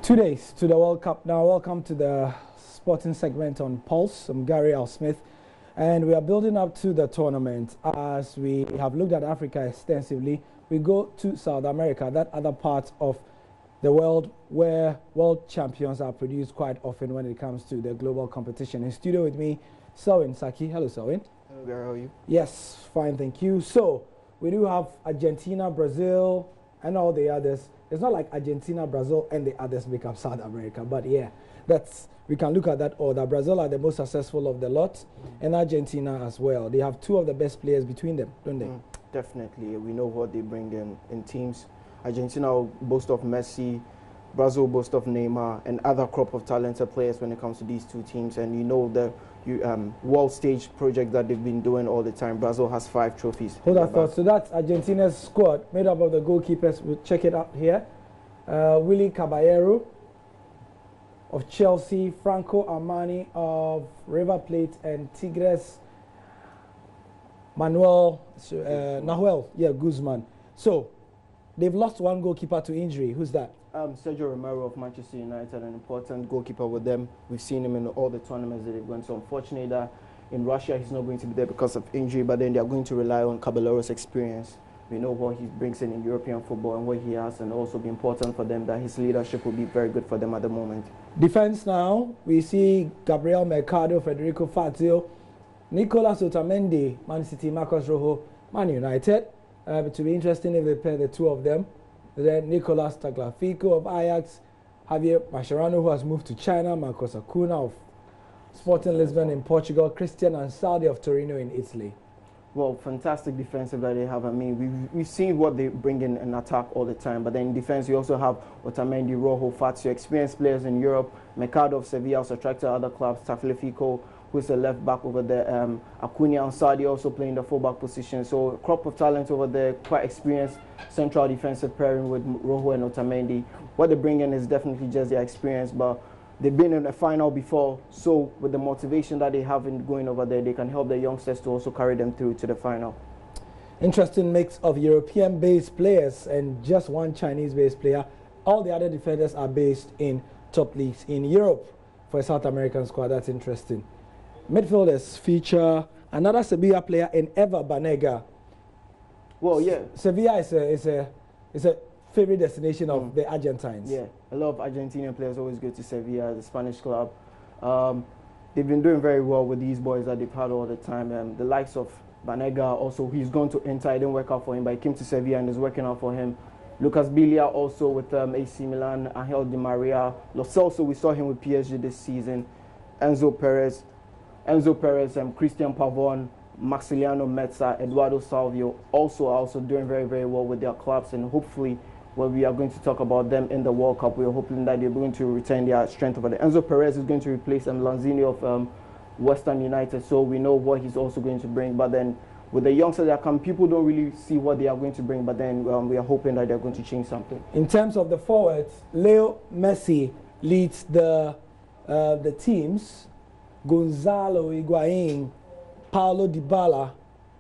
2 days to the World Cup. Now, welcome to the sporting segment on Pulse. I'm Gary Al Smith, and we are building up to the tournament. As we have looked at Africa extensively, we go to South America, that other part of the world where world champions are produced quite often when it comes to the global competition. In studio with me, Selwyn Saki. Hello, Selwyn. Hello, Gary. How are you? Yes, fine, thank you. So, we do have Argentina, Brazil, and all the others. It's not like Argentina, Brazil, and the others make up South America, but yeah, we can look at that order. Brazil are the most successful of the lot, and Argentina as well. They have two of the best players between them, don't they? Definitely. We know what they bring in teams. Argentina boast of Messi, Brazil boast of Neymar, and other crop of talented players when it comes to these two teams. And you know the world stage project that they've been doing all the time. Brazil has 5 trophies. Hold that thought. So that's Argentina's squad made up of the goalkeepers. We'll check it out here. Willy Caballero of Chelsea, Franco Armani of River Plate, and Tigres Nahuel Guzman. So they've lost one goalkeeper to injury. Who's that? Sergio Romero of Manchester United, an important goalkeeper with them. We've seen him in all the tournaments that they've gone. So unfortunately that in Russia he's not going to be there because of injury, but then they're going to rely on Caballero's experience. We know what he brings in European football and what he has, and also be important for them that his leadership will be very good for them at the moment. Defense now, we see Gabriel Mercado, Federico Fazio, Nicolas Otamendi, Man City, Marcos Rojo, Man United. It will be interesting if they pair the two of them. Then Nicolas Tagliafico of Ajax, Javier Mascherano, who has moved to China, Marcos Acuna of Sporting Lisbon in Portugal, Christian Ansaldi of Torino in Italy. Well, fantastic defensive that they have. I mean, we've seen what they bring in attack all the time, but then in defense you also have Otamendi, Rojo, Fazio, experienced players in Europe. Mercado of Sevilla also attracted other clubs. Tagliafico, who's a left back over there. Acuna and Sardi also playing the fullback position. So a crop of talent over there, quite experienced central defensive pairing with Rojo and Otamendi. What they bring in is definitely just their experience, but they've been in a final before, so with the motivation that they have in going over there, they can help the youngsters to also carry them through to the final. Interesting mix of European-based players and just one Chinese-based player. All the other defenders are based in top leagues in Europe. For a South American squad, that's interesting. Midfielders feature another Sevilla player in Eva Banega. Well, yeah. Sevilla is a favorite destination of the Argentines. Yeah, a lot of Argentinian players always go to Sevilla, the Spanish club. They've been doing very well with these boys that they've had all the time. The likes of Banega also, he's gone to Inter, it didn't work out for him, but he came to Sevilla and it's working out for him. Lucas Bilia also with AC Milan, Angel Di Maria. Lo Celso, we saw him with PSG this season. Enzo Perez, Christian Pavon, Maximiliano Metza, Eduardo Salvio also doing very, very well with their clubs, and hopefully when we are going to talk about them in the World Cup, we are hoping that they're going to retain their strength over there. Enzo Perez is going to replace Lanzini of West Ham United, so we know what he's also going to bring. But then with the youngsters that come, people don't really see what they are going to bring, but then we are hoping that they're going to change something. In terms of the forwards, Leo Messi leads the teams. Gonzalo Higuain, Paulo Dybala,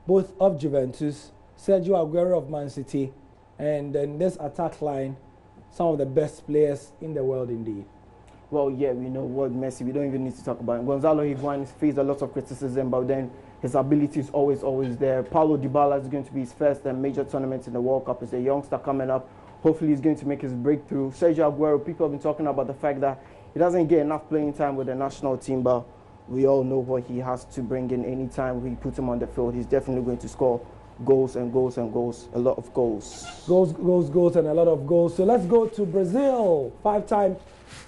both of Juventus, Sergio Aguero of Man City, and then this attack line, some of the best players in the world indeed. Well, yeah, we know what Messi, we don't even need to talk about him. Gonzalo Higuain faced a lot of criticism, but then his ability is always there. Paulo Dybala is going to be his first major tournament in the World Cup. He's a youngster coming up. Hopefully he's going to make his breakthrough. Sergio Aguero, people have been talking about the fact that he doesn't get enough playing time with the national team, but we all know what he has to bring in. Any time we put him on the field, he's definitely going to score goals and goals and goals, a lot of goals. Goals and a lot of goals. So let's go to Brazil, 5-time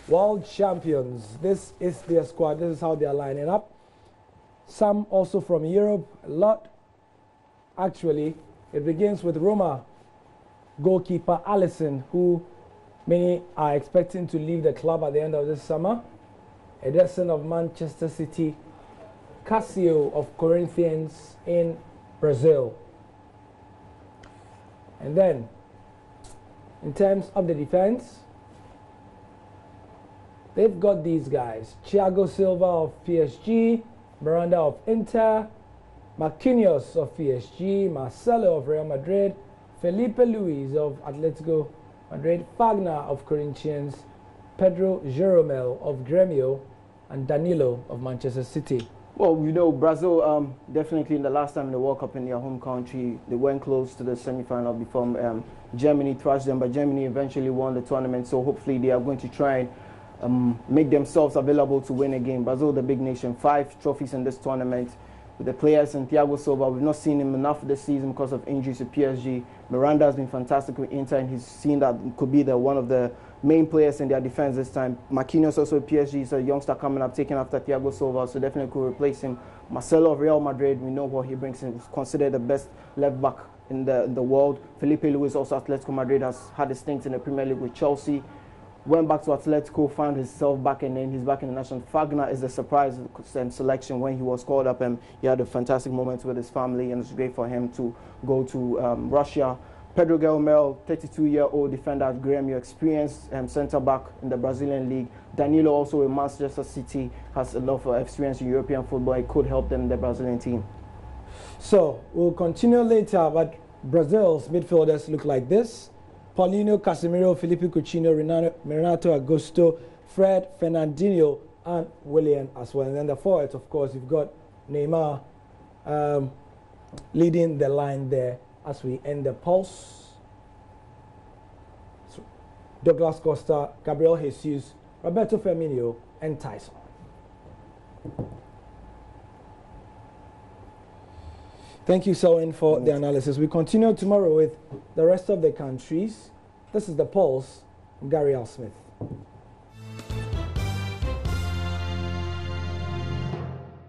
world champions. This is their squad. This is how they are lining up. Some also from Europe, a lot. Actually, it begins with Roma goalkeeper Alisson, who many are expecting to leave the club at the end of this summer. Ederson of Manchester City, Cassio of Corinthians in Brazil. And then, in terms of the defense, they've got these guys. Thiago Silva of PSG, Miranda of Inter, Marquinhos of PSG, Marcelo of Real Madrid, Felipe Luis of Atletico Madrid, Fagner of Corinthians, Pedro Jeromel of Grêmio, and Danilo of Manchester City. Well, you know, Brazil definitely in the last time in the World Cup in their home country, they went close to the semi-final before Germany thrashed them, but Germany eventually won the tournament, so hopefully they are going to try and make themselves available to win again. Brazil, the big nation, 5 trophies in this tournament. With the players and Thiago Silva, we've not seen him enough this season because of injuries to PSG. Miranda has been fantastic with Inter, and he's seen that could be one of the main players in their defense this time. Marquinhos also with PSG is a youngster coming up, taking after Thiago Silva, so definitely could replace him. Marcelo of Real Madrid, we know what he brings in. He's considered the best left back in the world. Felipe Luis, also Atletico Madrid, has had his stints in the Premier League with Chelsea. Went back to Atletico, found himself back, and then he's back in the national. Fagner is a surprise selection when he was called up, and he had a fantastic moment with his family, and it's great for him to go to Russia. Pedro Jeromel, 32-year-old defender at Grêmio, experienced centre-back in the Brazilian league. Danilo, also in Manchester City, has a lot of experience in European football. It could help them in the Brazilian team. So we'll continue later, but Brazil's midfielders look like this. Paulinho, Casemiro, Felipe Coutinho, Renato Augusto, Fred, Fernandinho, and Willian as well. And then the forwards, of course, you've got Neymar leading the line there as we end the pulse. So Douglas Costa, Gabriel Jesus, Roberto Firmino, and Tyson. Thank you, Selwyn, for the analysis. We continue tomorrow with the rest of the countries. This is the Pulse. Gary L. Smith.